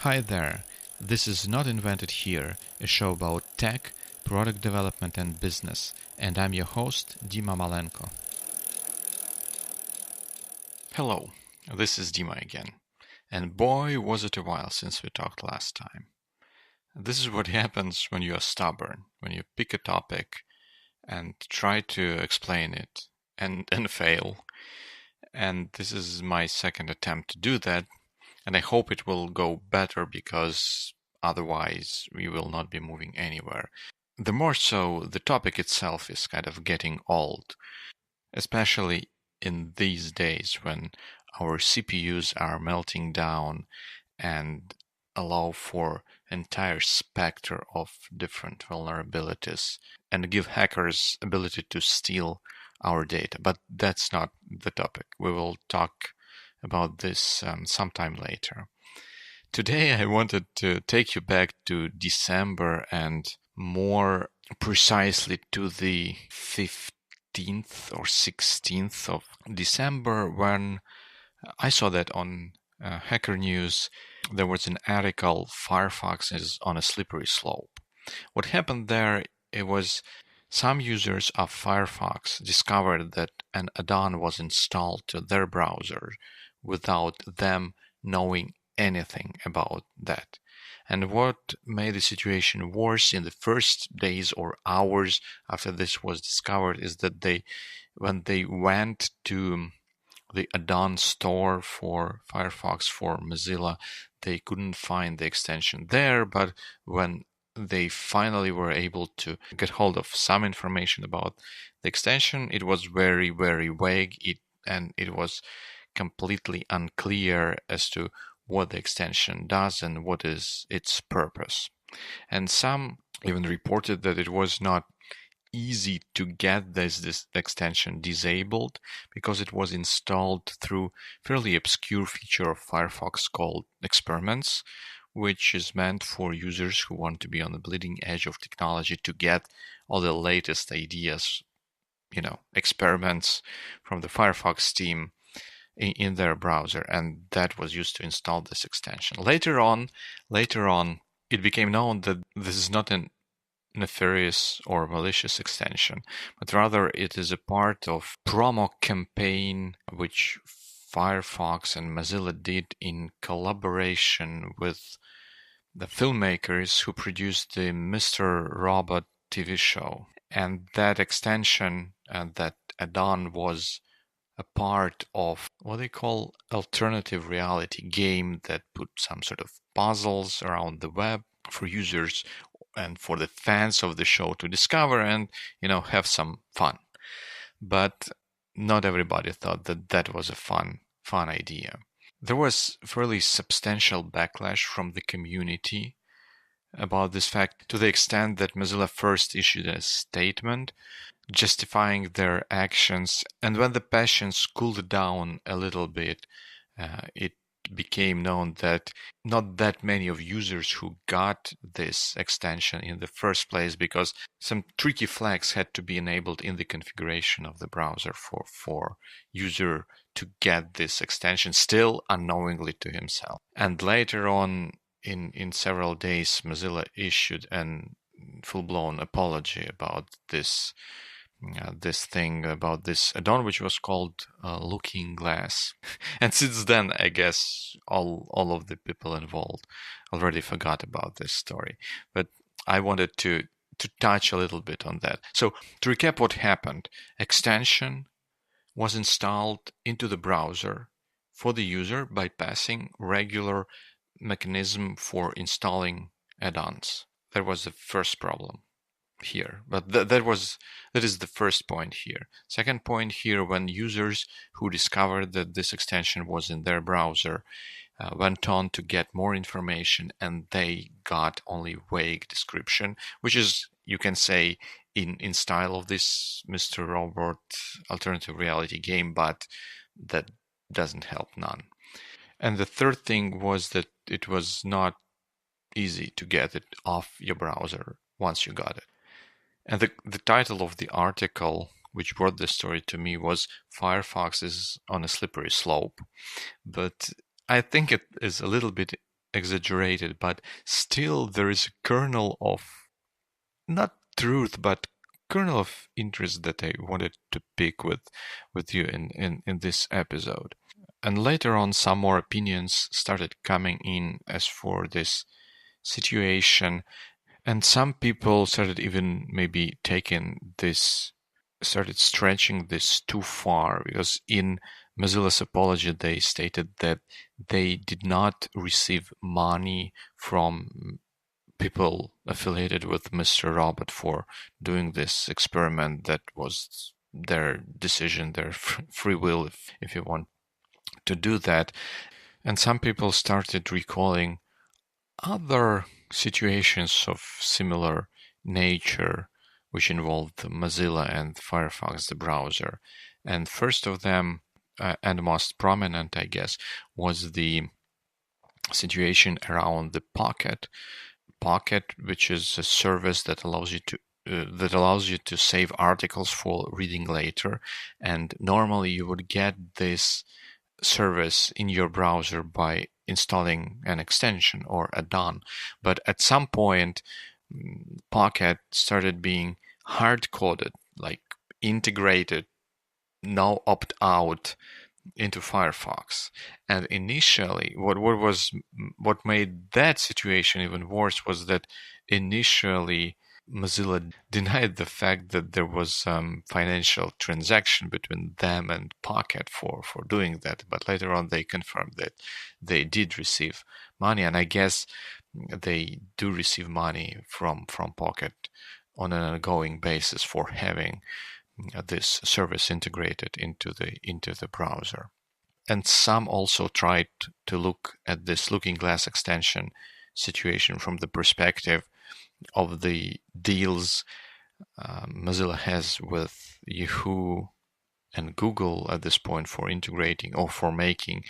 Hi there, this is Not Invented Here, a show about tech, product development and business, and I'm your host, Dima Malenko. Hello, this is Dima again, and boy was it a while since we talked last time. This is what happens when you are stubborn, when you pick a topic and try to explain it and fail. And this is my second attempt to do that. And I hope it will go better because otherwise we will not be moving anywhere. The more so, the topic itself is kind of getting old, especially in these days when our CPUs are melting down and allow for entire spectrum of different vulnerabilities and give hackers ability to steal our data. But that's not the topic. We will talk about this sometime later. Today I wanted to take you back to December and more precisely to the 15th or 16th of December when I saw that on Hacker News there was an article, Firefox is on a slippery slope. What happened there, it was some users of Firefox discovered that an add-on was installed to their browser without them knowing anything about that. And what made the situation worse in the first days or hours after this was discovered is that when they went to the add-on store for Firefox for Mozilla, they couldn't find the extension there, but when they finally were able to get hold of some information about the extension, it was very, very vague, and it was completely unclear as to what the extension does and what is its purpose. And some even reported that it was not easy to get this extension disabled because it was installed through fairly obscure feature of Firefox called experiments, which is meant for users who want to be on the bleeding edge of technology to get all the latest ideas, experiments from the Firefox team in their browser, and that was used to install this extension. Later on, it became known that this is not a nefarious or malicious extension, but rather it is a part of promo campaign which Firefox and Mozilla did in collaboration with the filmmakers who produced the Mr. Robot TV show. And that extension and that add-on was a part of what they call alternative reality game that put some sort of puzzles around the web for users and for the fans of the show to discover and, have some fun. But not everybody thought that that was a fun idea. There was fairly substantial backlash from the community about this fact, to the extent that Mozilla first issued a statement justifying their actions, and when the passions cooled down a little bit, it became known that not that many of users who got this extension in the first place, because some tricky flags had to be enabled in the configuration of the browser for user to get this extension still unknowingly to himself. And later on, in several days, Mozilla issued a full-blown apology about this thing, about this add-on, which was called Looking Glass. And since then, I guess all of the people involved already forgot about this story. But I wanted to touch a little bit on that. So to recap what happened, extension was installed into the browser for the user by passing regular mechanism for installing add-ons. That was the first problem here, but that is the first point here. Second point here, when users who discovered that this extension was in their browser went on to get more information, and they got only vague description, which is, you can say, in style of this Mr. Robot alternative reality game, but that doesn't help none. And the third thing was that it was not easy to get it off your browser once you got it. And the title of the article which brought this story to me was Firefox is on a slippery slope. But I think it is a little bit exaggerated, but still there is a kernel of, not truth, but kernel of interest that I wanted to pick with you in this episode. And later on, some more opinions started coming in as for this situation. And some people started even maybe started stretching this too far, because in Mozilla's apology, they stated that they did not receive money from people affiliated with Mr. Robot for doing this experiment. That was their decision, their free will, if you want to do that. And some people started recalling other situations of similar nature which involved Mozilla and Firefox, the browser. And first of them, and most prominent, I guess, was the situation around the Pocket. Pocket, which is a service that allows you to save articles for reading later. And normally you would get this service in your browser by installing an extension or add-on. But at some point, Pocket started being hard-coded, like integrated, no opt-out into Firefox. And initially, what made that situation even worse was that initially Mozilla denied the fact that there was some financial transaction between them and Pocket for doing that. But later on, they confirmed that they did receive money. And I guess they do receive money from Pocket on an ongoing basis for having this service integrated into the browser. And some also tried to look at this Looking Glass extension situation from the perspective of the deals Mozilla has with Yahoo and Google at this point for integrating or for making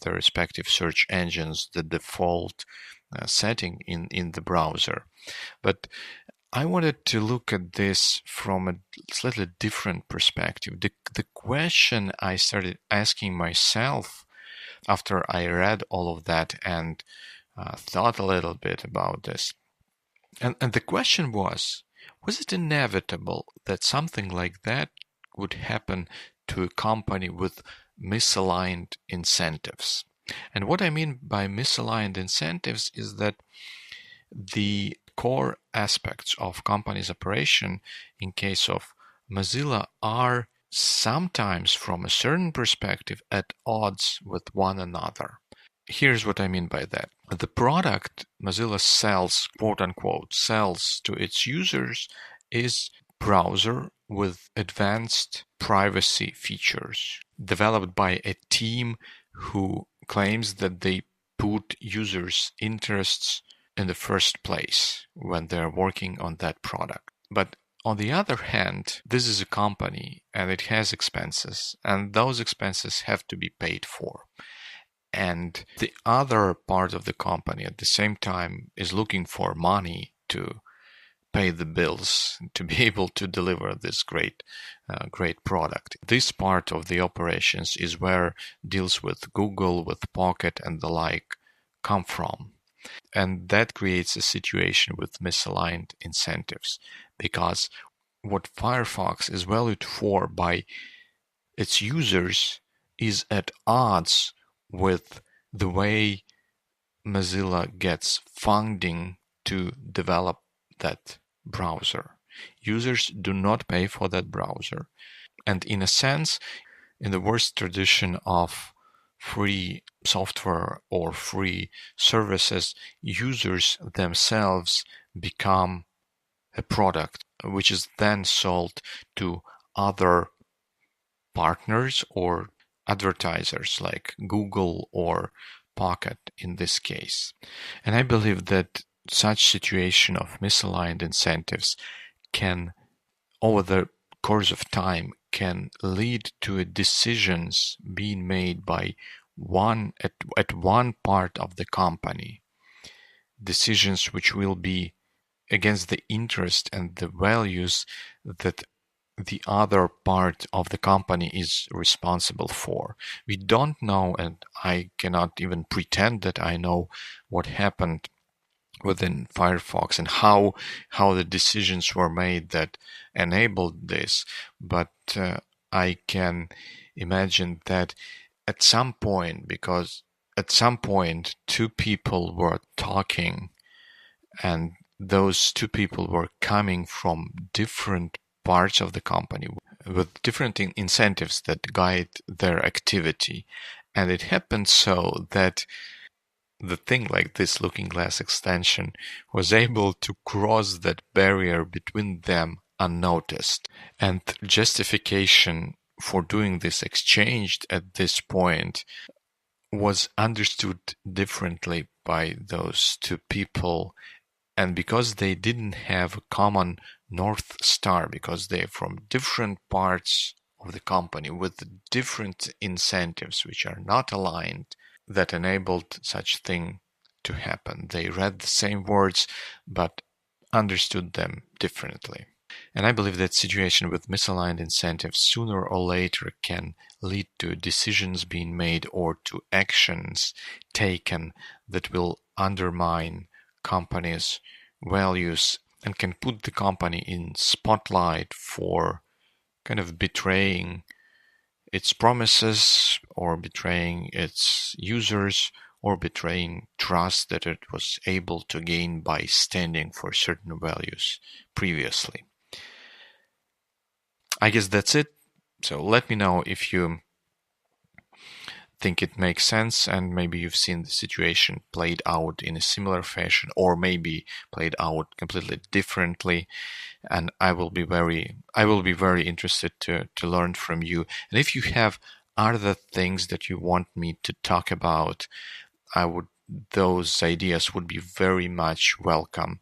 their respective search engines the default setting in the browser. But I wanted to look at this from a slightly different perspective. The question I started asking myself after I read all of that and thought a little bit about this, and the question was it inevitable that something like that would happen to a company with misaligned incentives? And what I mean by misaligned incentives is that the core aspects of company's operation in case of Mozilla are sometimes, from a certain perspective, at odds with one another. Here's what I mean by that. The product Mozilla sells, quote unquote, sells to its users is browser with advanced privacy features developed by a team who claims that they put users' interests in the first place when they're working on that product. But on the other hand, this is a company and it has expenses, and those expenses have to be paid for. And the other part of the company at the same time is looking for money to pay the bills, to be able to deliver this great product. This part of the operations is where deals with Google, with Pocket and the like come from. And that creates a situation with misaligned incentives, because what Firefox is valued for by its users is at odds with the way Mozilla gets funding to develop that browser. Users do not pay for that browser. And in a sense, in the worst tradition of free software or free services, users themselves become a product which is then sold to other partners or advertisers like Google or Pocket in this case. And I believe that such situation of misaligned incentives can, over the course of time, can lead to decisions being made by one at one part of the company, decisions which will be against the interest and the values that the other part of the company is responsible for. We don't know, and I cannot even pretend that I know what happened within Firefox and how the decisions were made that enabled this. But I can imagine that at some point, because at some point two people were talking, and those two people were coming from different parts of the company with different incentives that guide their activity. And it happened so that the thing like this looking glass extension was able to cross that barrier between them unnoticed. And justification for doing this exchanged at this point was understood differently by those two people. And because they didn't have a common North Star, because they're from different parts of the company with different incentives which are not aligned, that enabled such thing to happen. They read the same words but understood them differently. And I believe that situation with misaligned incentives sooner or later can lead to decisions being made or to actions taken that will undermine companies' values and can put the company in spotlight for kind of betraying its promises or betraying its users or betraying trust that it was able to gain by standing for certain values previously. I guess that's it. So let me know if you think it makes sense and maybe you've seen the situation played out in a similar fashion or maybe played out completely differently. And I will be very interested to learn from you. And if you have other things that you want me to talk about, those ideas would be very much welcome.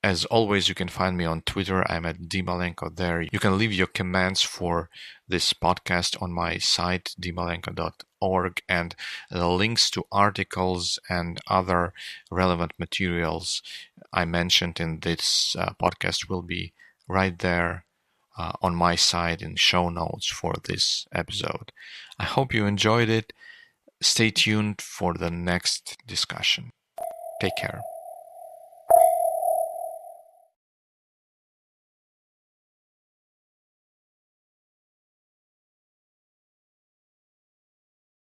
As always, you can find me on Twitter. I'm at dmalenko there. You can leave your comments for this podcast on my site, dmalenko.org, and the links to articles and other relevant materials I mentioned in this podcast will be right there on my side in show notes for this episode. I hope you enjoyed it. Stay tuned for the next discussion. Take care.